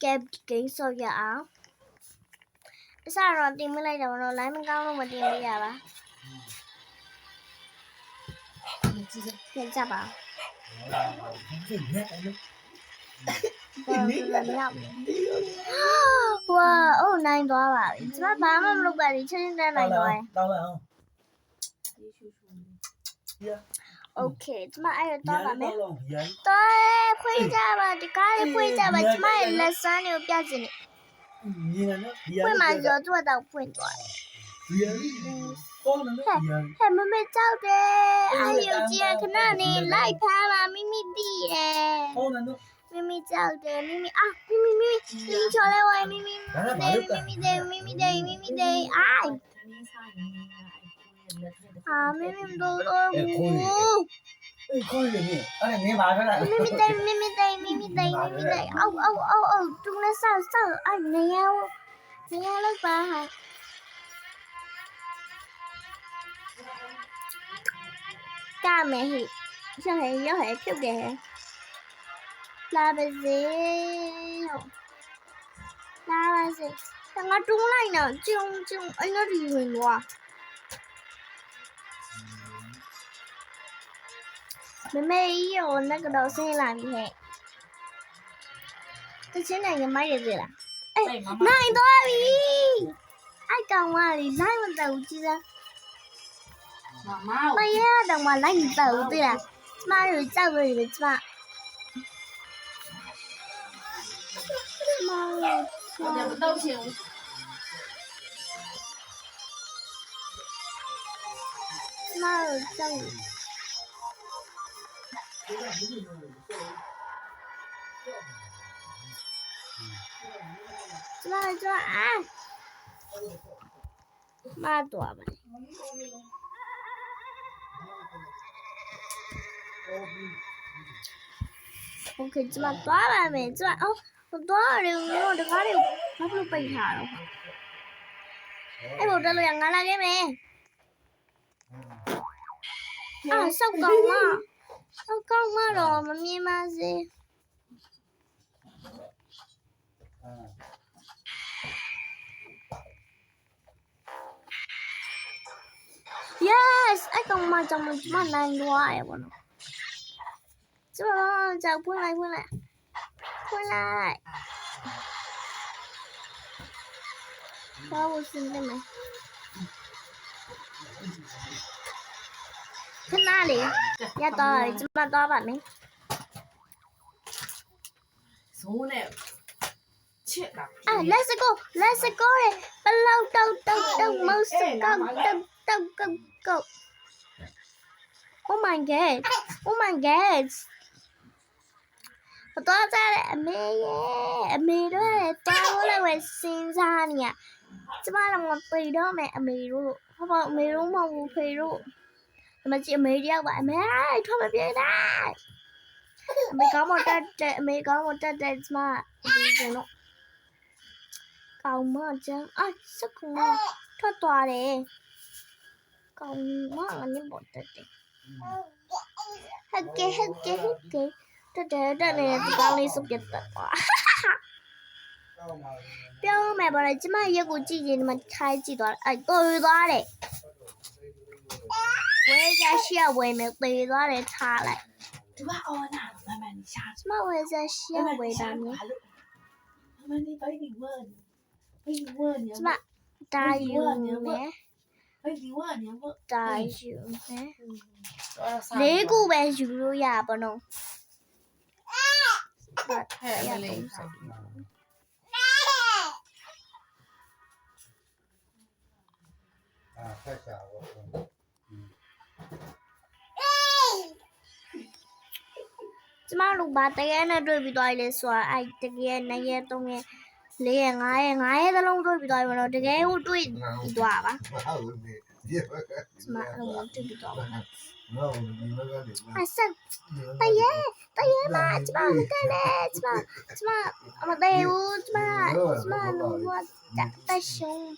ကဲဂိမ်းဆော့ရအောင်အစတော့တင်မလိုက်တော့တော့ line မကောင်းလို့မတင်ပေးရပါပြန်ကြပါဝါအိုးနိုင်သွားပါပြီကျမဘာမှမလုပ်ပါဘူးချင်းချင်းတန်းနိုင်သွားရင်တောင်းလိုက်အောင်โอเคကျမအဲ့တော့ပါမယ်တော်ဖွေးကြပါဒီကားလေးဖွေးကြပါကျမရဲ့လက်စမ်းတွေကိုပြချင်နေမြင်နော်ဖွင့်မှဆိုတော့ဖွင့်သွားတယ်ကောင်းတယ်ဟဲ့မမေကြောက်တယ်အာယူကြီးခဏနေလိုက်ဖမ်းပါမိမိတီးတယ်ကောင်းတယ်နော်မိမိကြောက်တယ်မိမိချော်လဲဝိုင်းမိမိအိုင်ခေါ်ရမြင်အဲ့ဒါမြင်ပါခလားမိမိတိုင်အော်တူနဲ့ဆောက်အဲ့နေရလောက်ပါဟာကမယ်ဟိရောက်ဟဲ့ဖြုတ်တယ်ဟဲ့လာပါစေငါတူးလိုက်တော့ကျုံအဲ့တော့ဒီဝင်သွားမမေကြီးရောလက်ကတော့ဆင်းလာပြီဟဲ့တချင်းနိုင်မိုက်ရသေးလားအေးနိုင်သွားပြီအဲ့ကောင်ကလေလိုက်မတော့ကြည့်စမ်းမရတော့မလိုက်မတော့သေးလားကျမတို့ကြောက်လို့လေကျမ我也不道歉。妈的，教育。抓啊！妈多吧。OK， 这么多吧没？这哦。我多少人？我这咖喱，他不背他了。哎，我这两个那个没？啊，收工了，妈咪妈是。Yes， 哎，讲嘛，怎么难多哎，我呢？这就搬来。把我孙子们去哪里？要到这么多吧没？送来，切了。啊 ，Let's go 嘞！不老豆，冇事，go。Oh my god！我多在阿妹都係多咧，為先生呀！即係我背到咩阿妹咯，我話阿妹都冇背咯，係咪知阿妹啲話阿妹，拖咪邊得？阿妹講我得，啫嘛，點算咯？夠乜啫？啊，識講啊，拖大咧，夠乜我呢冇得嘅，黑嘅。這呢，剛你是別的哇！表妹不來，今晚一股季節你們開幾多？哎，對多嘞！我也在寫外面對多嘞，差嘞。對吧？哦，那慢慢你下去。什麼我也在寫外面。慢慢你快點問，什麼？大油咩？大油咩？你估咩油呀？不喏。太小了。ကျမတို့ဘာတကယ်နဲ့တွေ့ပြီးသွားပြီလဲဆိုတာအဲ့တကယ်2ရက်3ရက်4ရက်5ရက်သလုံးတွေ့ပြီးသွားပြီမလို့တကယ်ကိုတွေ့ပြီးသွားပါကျမအဲ့လိုတွေ့ပြီးသွားပါအဆက်တရေမကျမမကနဲ့ကျမအမသေးဘူးကျမလို့တရှုံး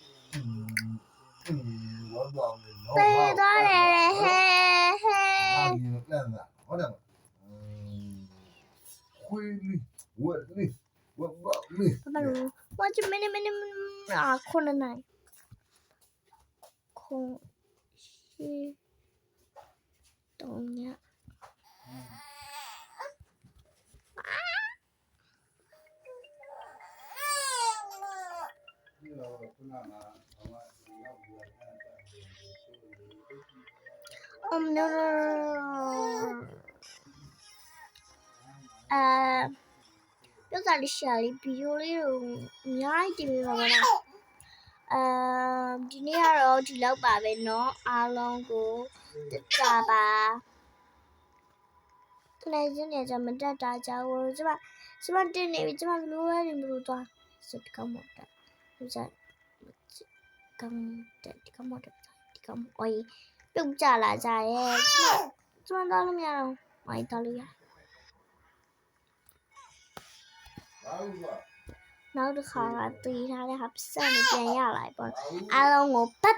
သေသွားတယ်ဟဲ့会哩，我哩。ဘာလို့ဘာချမင်းမင်းခုနနိုင်ခုရှိတော့ညno ပြောတာလေးရှာလေးဗီဒီယိုလေးကိုအများကြီးတင်ပြပါမယ်ဒီနေ့ကတော့ဒီလောက်ပါပဲเนาะအားလုံးကိုတက်တာပါခဏချင်းနေကြမတက်တာကြောင့်ကျမတင်နေပြီကျမဘလို့ရနေမလို့သွားစက်ကောင်းမတာဒီစားကောင်းတဲ့ဒီကောင်းမတာဒီကောင်းအိုးပြုတ်ကြလာကြရဲ့ကျမတော့လို့မရတော့မိုင်းတော့လို့ရနောက်တစ်ခါကတီးထားတဲ့ဟာစက်နေပြန်ရလာပေါ့အားလုံးကို